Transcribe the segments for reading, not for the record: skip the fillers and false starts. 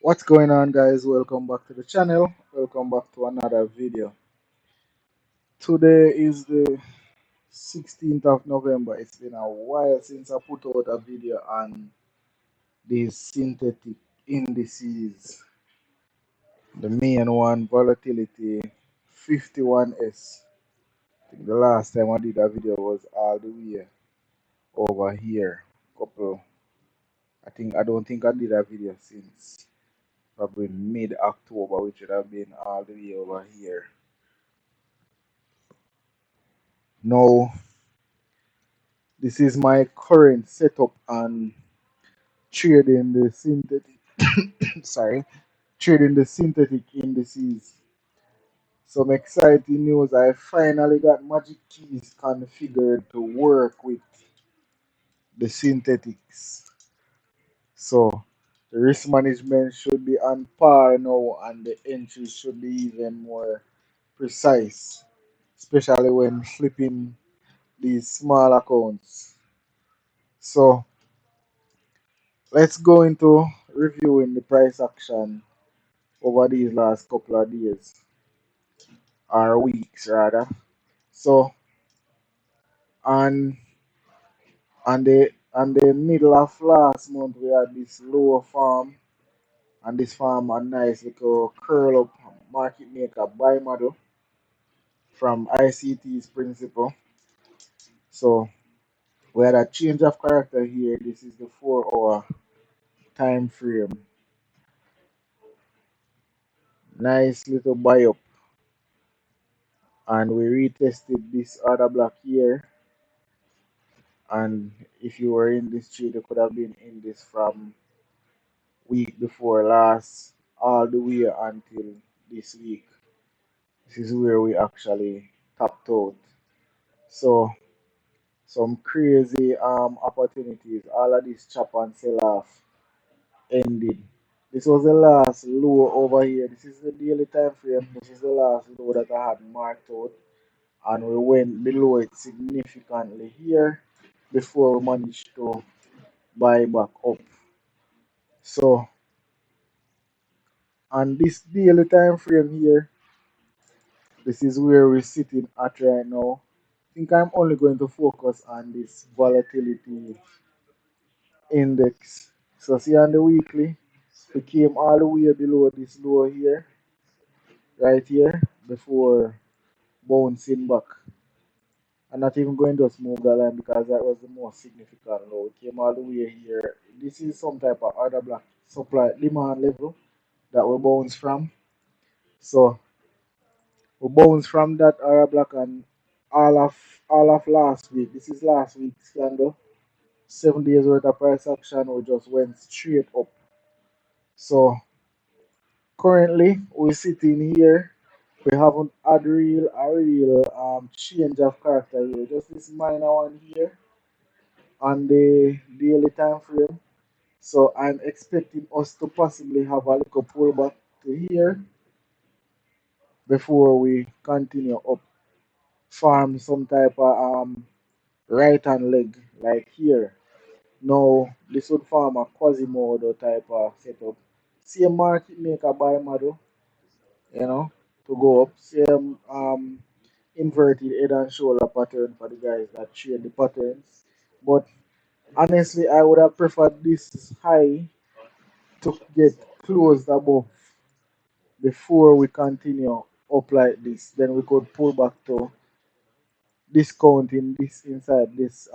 What's going on, guys? Welcome back to the channel. Welcome back to another video. Today is the 16th of November. It's been a while since I put out a video on these synthetic indices. The main one, Volatility 51S. I think the last time I did a video was all the way over here. I don't think I did a video since probably mid-October, which would have been all the way over here. Now, this is my current setup on trading the synthetic sorry, trading the synthetic indices. Some exciting news. I finally got magic keys configured to work with the synthetics. So the risk management should be on par now and the entries should be even more precise, especially when flipping these small accounts. So let's go into reviewing the price action over these last couple of days or weeks rather. So on on the middle of last month we had this lower farm, and this farm a nice little curl up market maker buy model from ICT's principle. So we had a change of character here. This is the 4 hour time frame. Nice little buy up, and we retested this other block here. And if you were in this trade, you could have been in this from week before last all the way until this week. This is where we actually tapped out. So some crazy opportunities. All of this chop and sell off ended. This was the last low over here. This is the daily time frame. This is the last low that I had marked out, and we went below it significantly here before we managed to buy back up. So on this daily time frame here, this is where we're sitting at right now. I think I'm only going to focus on this volatility index. So see on the weekly, we came all the way below this low here, right here, before bouncing back. I'm not even going to move the line because that was the most significant low. We came all the way here. This is some type of other block supply demand level that we bounce from. So we bounce from that other block, and all of last week. This is last week's candle. 7 days worth of price action. We just went straight up. So currently we're sitting here. We haven't had a real change of character here. Just this minor one here on the daily time frame. So I'm expecting us to possibly have a little pullback to here before we continue up, farm some type of right hand leg like here. Now this would form a Quasimodo type of setup. Same market maker buy model, to go up. Same inverted head and shoulder pattern for the guys that trade the patterns. But honestly, I would have preferred this high to get closed above before we continue up like this. Then we could pull back to discounting this inside this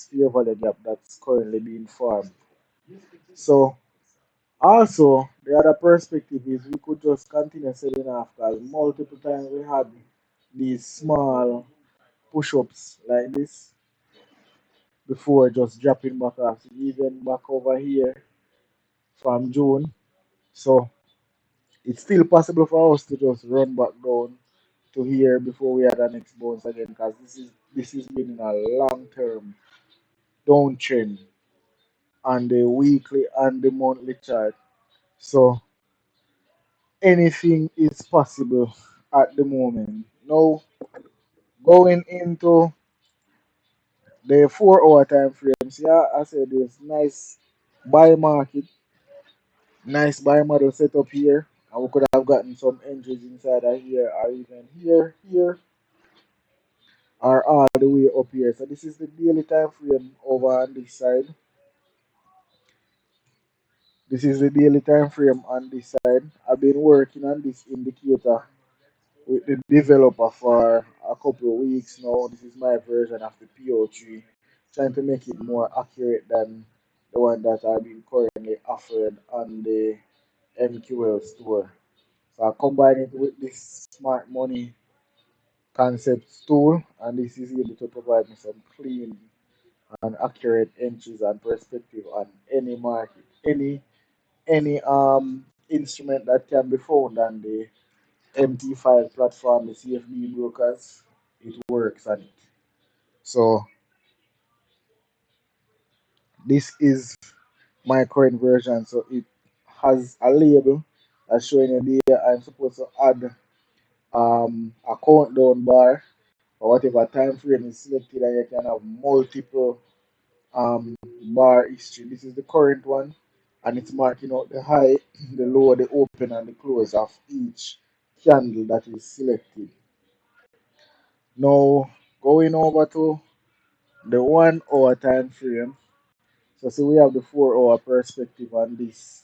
fair value gap that's currently being formed. So also the other perspective is we could just continue selling off because multiple times we had these small push-ups like this before just dropping back off, even back over here from June. So it's still possible for us to just run back down to here before we had our next bounce again, because this is been in a long term downtrend on the weekly and the monthly chart. So anything is possible at the moment. Now going into the 4 hour time frames, yeah, I said there's nice buy market. Nice buy model setup here. And we could have gotten some entries inside of here or even here, or all the way up here. So this is the daily time frame over on this side. This is the daily time frame on this side. I've been working on this indicator with the developer for a couple of weeks now. This is my version of the PO3, trying to make it more accurate than the one that I've been currently offered on the MQL store. So I combine it with this smart money concepts tool, and this is able to provide me some clean and accurate entries and perspective on any market, any instrument that can be found on the MT5 platform, the CFD brokers. It works on it. So this is my current version. So it has a label that's showing you there. I'm supposed to add a countdown bar or whatever time frame is selected, and you can have multiple bar history. This is the current one, and it's marking out the high, the low, the open, and the close of each candle that is selected. Now, going over to the 1 hour time frame. So, see, we have the 4 hour perspective on this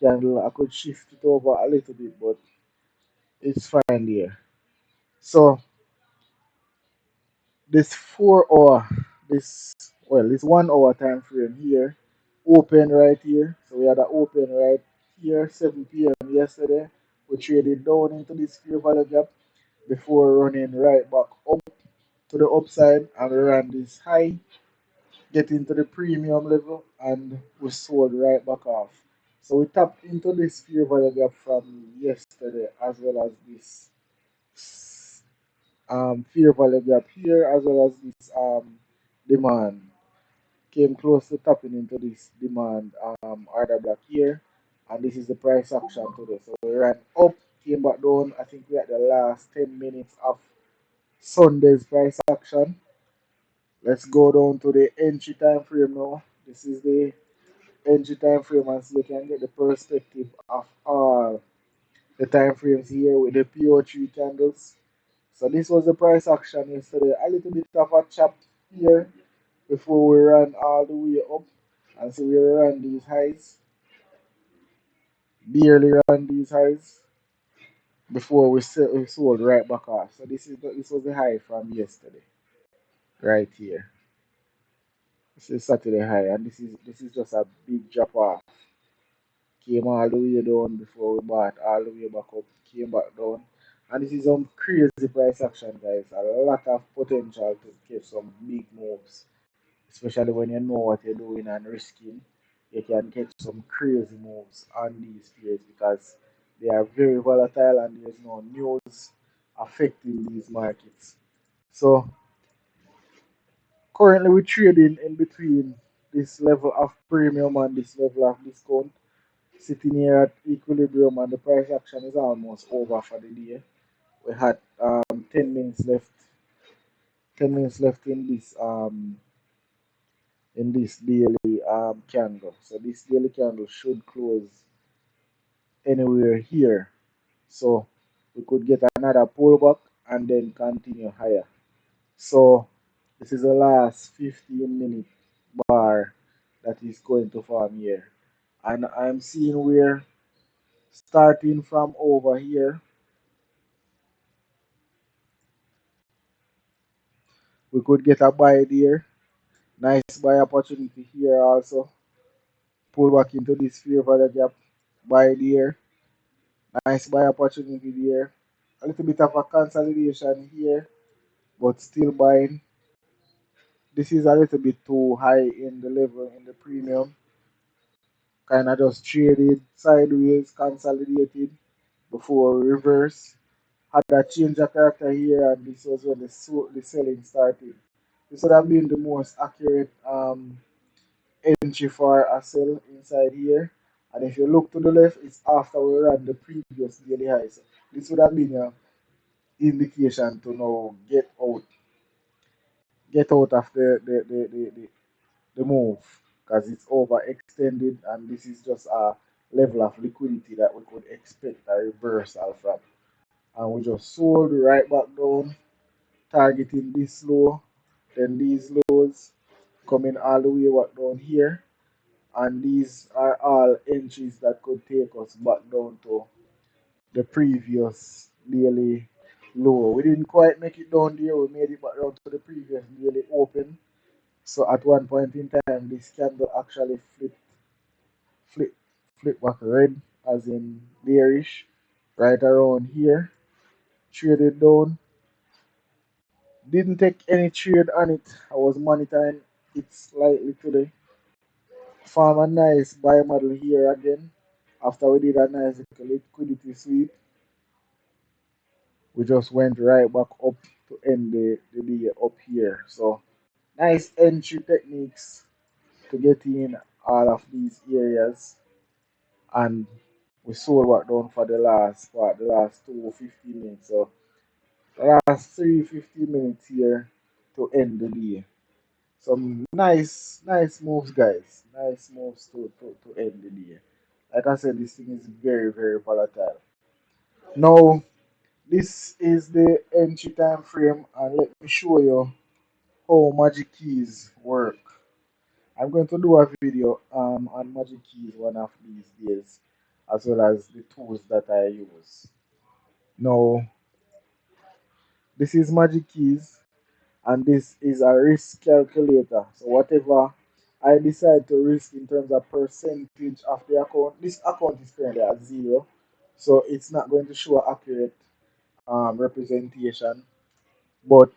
candle. I could shift it over a little bit, but it's fine there. So, this 4 hour, this 1 hour time frame here, open right here. So we had an open right here, 7 p.m. yesterday. We traded down into this fair value gap before running right back up to the upside, and we ran this high, get into the premium level, and we sold right back off. So we tapped into this fair value gap from yesterday, as well as this fair value gap here, as well as this demand. Came close to tapping into this demand order block here, and this is the price action today. So we ran up, came back down. I think we're at the last 10 minutes of Sunday's price action. Let's go down to the entry time frame now. This is the entry time frame, and so you can get the perspective of all the time frames here with the PO3 candles. So this was the price action yesterday. A little bit of a chop here before we ran all the way up, and so we ran these highs, barely ran these highs before we sold right back off. So this was the high from yesterday, right here. This is Saturday high, and this is just a big drop off. Came all the way down before we bought, all the way back up, came back down. And this is some crazy price action, guys. A lot of potential to get some big moves, especially when you know what you're doing and risking. You can get some crazy moves on these pairs because they are very volatile and there's no news affecting these markets. So currently we're trading in between this level of premium and this level of discount, sitting here at equilibrium, and the price action is almost over for the day. We had 10 minutes left, 10 minutes left in this daily candle. So this daily candle should close anywhere here. So we could get another pullback and then continue higher. So this is the last 15-minute bar that is going to form here. And I'm seeing where starting from over here, we could get a buy there. Nice buy opportunity here also. Pull back into this fair value gap. Buy there. Nice buy opportunity there. A little bit of a consolidation here, but still buying. This is a little bit too high in the level in the premium. Kind of just traded sideways, consolidated before reverse. Had a change of character here, and this was when the selling started. This would have been the most accurate entry for a sell inside here. And if you look to the left, it's after we ran the previous daily highs. This would have been an indication to now get out of the move because it's overextended, and this is just a level of liquidity that we could expect a reversal from. And we just sold right back down, targeting this low, then these lows coming all the way back down here. And these are all entries that could take us back down to the previous daily low. We didn't quite make it down there, we made it back down to the previous daily open. So at one point in time, this candle actually flip, flip back red, as in bearish, right around here. Traded down. Didn't take any trade on it. I was monitoring it slightly today. Found a nice buy model here again. After we did a nice liquidity sweep, we just went right back up to end the day up here. So nice entry techniques to get in all of these areas, and we sold back down for the last part, the last 2 15 minutes. So the last 3 15 minutes here to end the day. Some nice moves, guys. Nice moves to end the day. Like I said, this thing is very volatile. Now, this is the entry time frame, and let me show you how magic keys work. I'm going to do a video on magic keys one of these days, as well as the tools that I use. Now, this is magic keys, and this is a risk calculator. So whatever I decide to risk in terms of percentage of the account, this account is currently at zero, so it's not going to show accurate representation. But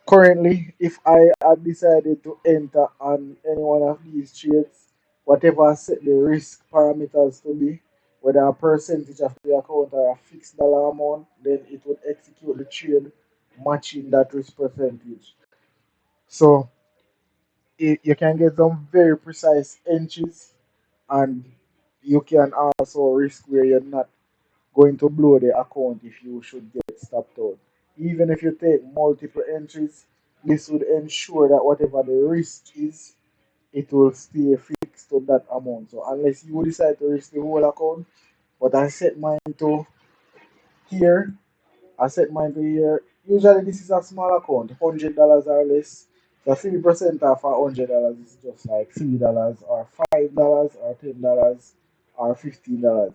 currently, if I had decided to enter on any one of these trades, whatever I set the risk parameters to be, whether a percentage of the account or a fixed dollar amount, then it would execute the trade matching that risk percentage. So you can get some very precise entries, and you can also risk where you're not going to blow the account if you should get stopped out. Even if you take multiple entries, this would ensure that whatever the risk is, it will stay fixed to that amount. So unless you decide to risk the whole account, but I set mine to here, I set mine to here. Usually this is a small account, $100 or less. So 3% of $100 is just like $3 or $5 or $10 or $15.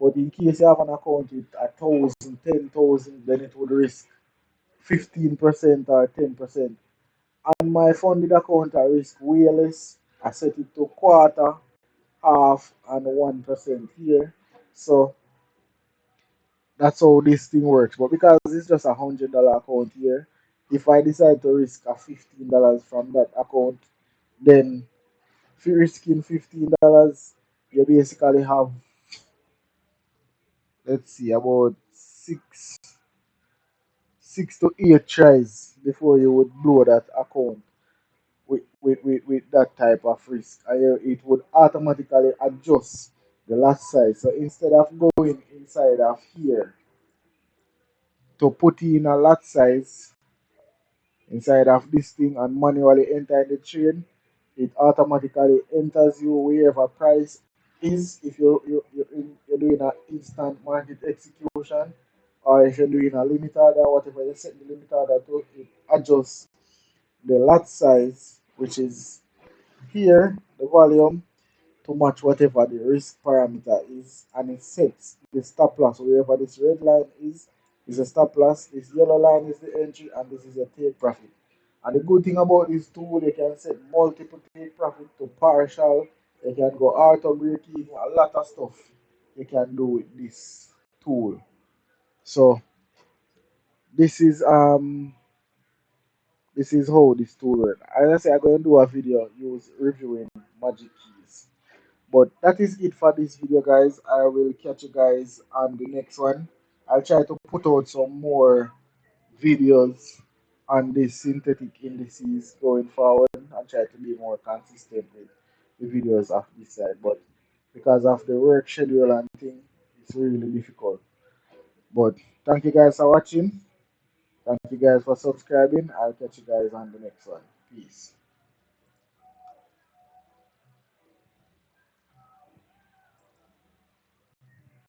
But in case you have an account with 1,000, 10,000, then it would risk 15% or 10%. On my funded account, I risk way less. I set it to quarter, half, and 1% here. So that's how this thing works. But because it's just $100 account here, if I decide to risk a $15 from that account, then if you're risking $15, you basically have, let's see, about six to eight tries before you would blow that account with that type of risk. And it would automatically adjust the lot size. So instead of going inside of here to put in a lot size inside of this thing and manually enter the trade, it automatically enters you wherever price is. If you're doing an instant market execution, or if you're doing a limit order, whatever you set the limit order to, it adjusts the lot size, which is here, the volume, to match whatever the risk parameter is, and it sets the stop loss. Wherever this red line is a stop loss, this yellow line is the entry, and this is a take profit. And the good thing about this tool, you can set multiple take profit to partial, you can go auto break even, a lot of stuff you can do with this tool. So this is how this tool works. As I say, I'm going to do a video use reviewing magic keys. But that is it for this video, guys. I will catch you guys on the next one. I'll try to put out some more videos on these synthetic indices going forward. I'll try to be more consistent with the videos of this side. But because of the work schedule and thing, it's really difficult. But thank you guys for watching. Thank you guys for subscribing. I'll catch you guys on the next one. Peace.